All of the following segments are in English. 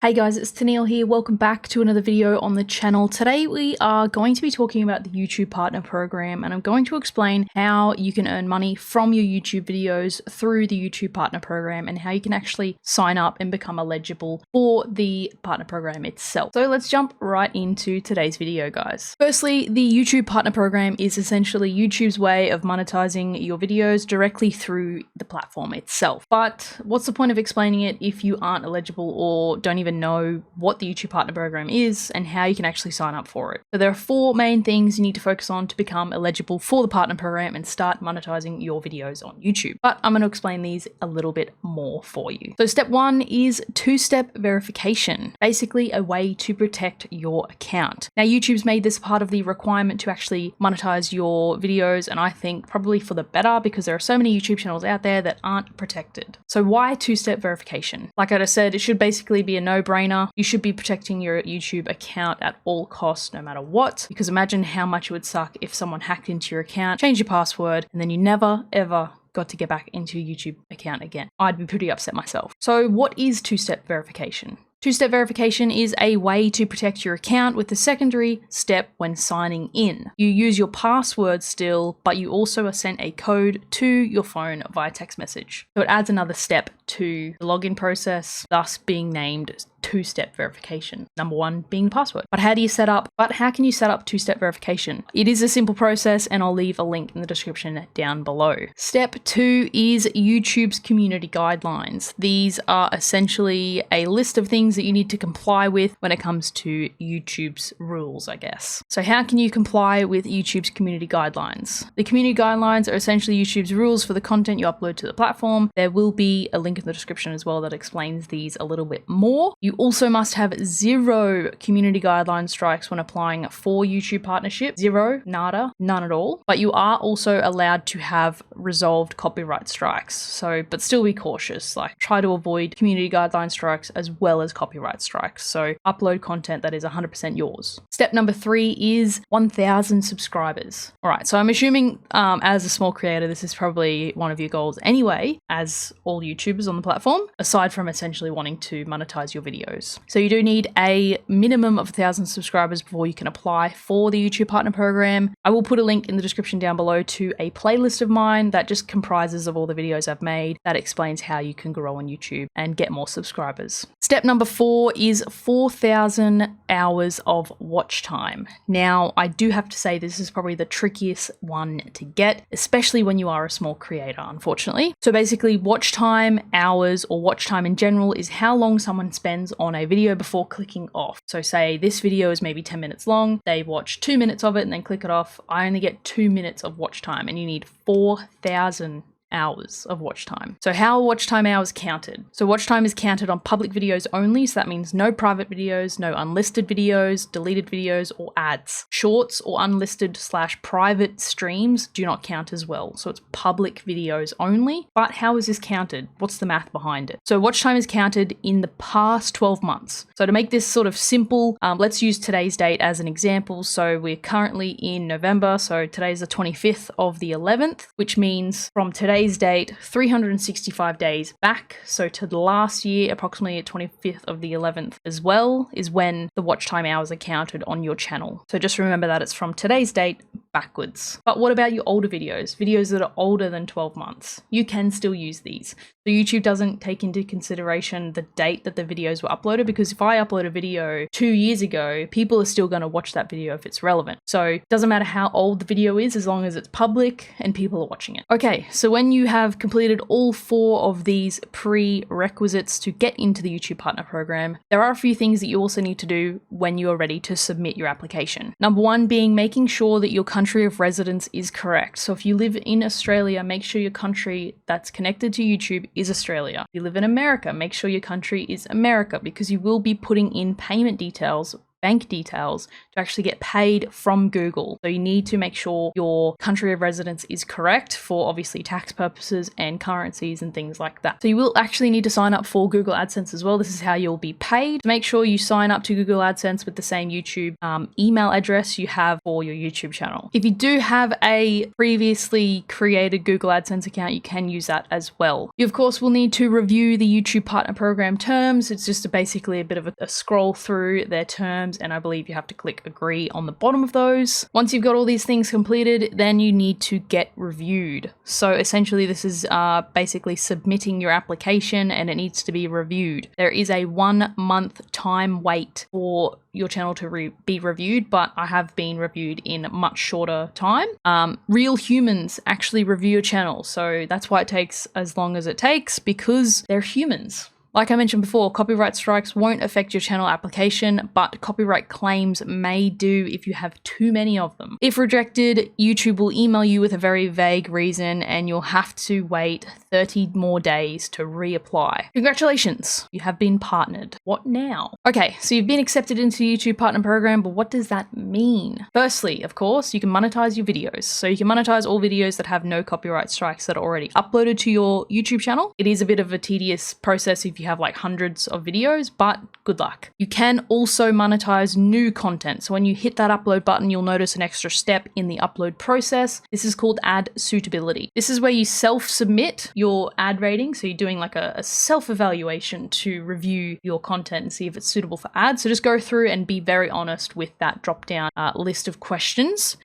Hey guys, it's Tennille here. Welcome back to another video on the channel. Today we are going to be talking about the YouTube Partner Program, and I'm going to explain how you can earn money from your YouTube videos through the YouTube Partner Program and how you can actually sign up and become eligible for the Partner Program itself. So let's jump right into today's video, guys. Firstly, the YouTube Partner Program is essentially YouTube's way of monetizing your videos directly through the platform itself. But what's the point of explaining it if you aren't eligible or don't even know what the YouTube Partner Program is and how you can actually sign up for it? So there are four main things you need to focus on to become eligible for the Partner Program and start monetizing your videos on YouTube. But I'm going to explain these a little bit more for you. So step one is two-step verification, basically a way to protect your account. Now, YouTube's made this part of the requirement to actually monetize your videos, and I think probably for the better because there are so many YouTube channels out there that aren't protected. So why two-step verification? Like I just said, it should basically be a no-brainer. You should be protecting your YouTube account at all costs, no matter what, because imagine how much it would suck if someone hacked into your account, changed your password, and then you never, ever got to get back into your YouTube account again. I'd be pretty upset myself. So what is two-step verification? Two-step verification is a way to protect your account with the secondary step when signing in. You use your password still, but you also are sent a code to your phone via text message. So it adds another step to the login process, thus being named two-step verification. Number one being the password. But how can you set up two-step verification? It is a simple process, and I'll leave a link in the description down below. Step two is YouTube's community guidelines. These are essentially a list of things that you need to comply with when it comes to YouTube's rules, I guess. So how can you comply with YouTube's community guidelines? The community guidelines are essentially YouTube's rules for the content you upload to the platform. There will be a link in the description as well that explains these a little bit more. You also must have 0 community guideline strikes when applying for YouTube partnership. 0, nada, none at all. But you are also allowed to have resolved copyright strikes. So, but still be cautious. Like, try to avoid community guideline strikes as well as copyright strikes. So upload content that is 100% yours. Step number 3 is 1,000 subscribers. All right, so I'm assuming as a small creator, this is probably one of your goals anyway, as all YouTubers on the platform, aside from essentially wanting to monetize your videos. So you do need a minimum of 1,000 subscribers before you can apply for the YouTube Partner Program. I will put a link in the description down below to a playlist of mine that just comprises of all the videos I've made that explains how you can grow on YouTube and get more subscribers. Step number 4 is 4,000 hours of watch time. Now, I do have to say this is probably the trickiest one to get, especially when you are a small creator, unfortunately. So basically, watch time, hours, or watch time in general is how long someone spends on a video before clicking off. So say this video is maybe 10 minutes long, they watch 2 minutes of it and then click it off. I only get 2 minutes of watch time, and you need 4,000 hours of watch time. So how are watch time hours counted? So watch time is counted on public videos only. So that means no private videos, no unlisted videos, deleted videos, or ads. Shorts or unlisted/private streams do not count as well. So it's public videos only. But how is this counted? What's the math behind it? So watch time is counted in the past 12 months. So to make this sort of simple, let's use today's date as an example. So we're currently in November. So today's the 25th of the 11th, which means from today's date, 365 days back, so to the last year, approximately 25th of the 11th as well, is when the watch time hours are counted on your channel. So just remember that it's from today's date backwards. But what about your older videos? Videos that are older than 12 months? You can still use these. So YouTube doesn't take into consideration the date that the videos were uploaded, because if I upload a video 2 years ago, people are still going to watch that video if it's relevant. So it doesn't matter how old the video is as long as it's public and people are watching it. Okay, so when you have completed all 4 of these prerequisites to get into the YouTube Partner Program, there are a few things that you also need to do when you are ready to submit your application. Number 1 being making sure that your country of residence is correct. So if you live in Australia, make sure your country that's connected to YouTube is Australia. If you live in America, make sure your country is America, because you will be putting in payment details bank details to actually get paid from Google. So you need to make sure your country of residence is correct for obviously tax purposes and currencies and things like that. So you will actually need to sign up for Google AdSense as well. This is how you'll be paid. Make sure you sign up to Google AdSense with the same YouTube email address you have for your YouTube channel. If you do have a previously created Google AdSense account, you can use that as well. You of course will need to review the YouTube Partner Program terms. It's just basically a bit of a scroll through their terms, and I believe you have to click agree on the bottom of those. Once you've got all these things completed, then you need to get reviewed. So essentially this is basically submitting your application and it needs to be reviewed. There is a 1 month time wait for your channel to be reviewed, but I have been reviewed in a much shorter time. Real humans actually review your channel, so that's why it takes as long as it takes, because they're humans. Like I mentioned before, copyright strikes won't affect your channel application, but copyright claims may do if you have too many of them. If rejected, YouTube will email you with a very vague reason and you'll have to wait 30 more days to reapply. Congratulations, you have been partnered. What now? Okay, so you've been accepted into the YouTube Partner Program, but what does that mean? Firstly, of course, you can monetize your videos. So you can monetize all videos that have no copyright strikes that are already uploaded to your YouTube channel. It is a bit of a tedious process if you have like hundreds of videos, but good luck. You can also monetize new content. So when you hit that upload button, you'll notice an extra step in the upload process. This is called ad suitability. This is where you self-submit your ad rating. So you're doing like a self-evaluation to review your content and see if it's suitable for ads. So just go through and be very honest with that drop-down list of questions.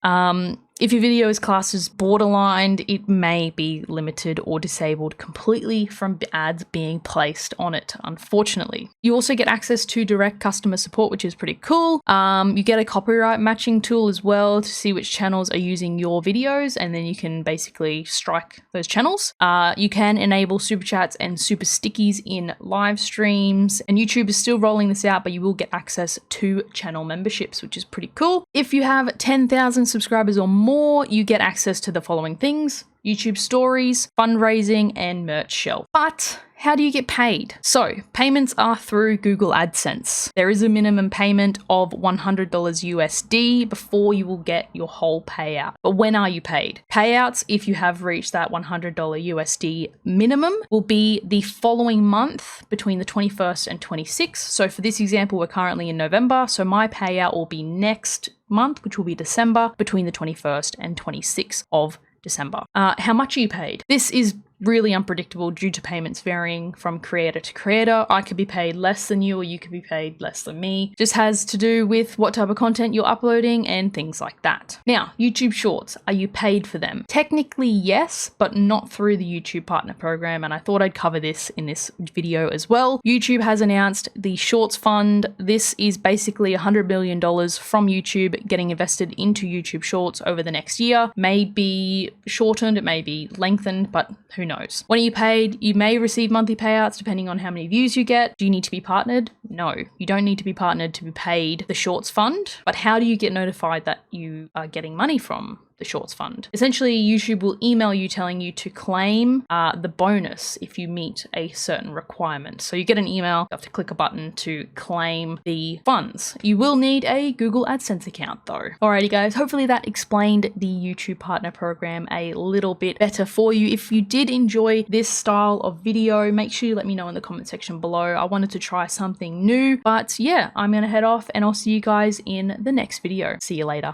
If your video is classed as borderline, it may be limited or disabled completely from ads being placed on it, unfortunately. You also get access to direct customer support, which is pretty cool. You get a copyright matching tool as well to see which channels are using your videos, and then you can basically strike those channels. You can enable super chats and super stickies in live streams, and YouTube is still rolling this out, but you will get access to channel memberships, which is pretty cool. If you have 10,000 subscribers or more, you get access to the following things: YouTube stories, fundraising, and merch shelf. But how do you get paid? So payments are through Google AdSense. There is a minimum payment of $100 USD before you will get your whole payout. But when are you paid? Payouts, if you have reached that $100 USD minimum, will be the following month between the 21st and 26th. So for this example, we're currently in November. So my payout will be next month, which will be December, between the 21st and 26th of December. How much are you paid? This is really unpredictable due to payments varying from creator to creator. I could be paid less than you, or you could be paid less than me. Just has to do with what type of content you're uploading and things like that. Now, YouTube Shorts, are you paid for them? Technically, yes, but not through the YouTube Partner Program, and I thought I'd cover this in this video as well. YouTube has announced the Shorts Fund. This is basically $100 million from YouTube getting invested into YouTube Shorts over the next year. May be shortened, it may be lengthened, but who knows? When are you paid? You may receive monthly payouts depending on how many views you get. Do you need to be partnered? No, you don't need to be partnered to be paid the Shorts Fund. But how do you get notified that you are getting money from the Shorts Fund? Essentially, YouTube will email you telling you to claim the bonus if you meet a certain requirement. So you get an email, you have to click a button to claim the funds. You will need a Google AdSense account though. Alrighty guys, hopefully that explained the YouTube Partner Program a little bit better for you. If you did enjoy this style of video, make sure you let me know in the comment section below. I wanted to try something new, but yeah, I'm gonna head off and I'll see you guys in the next video. See you later.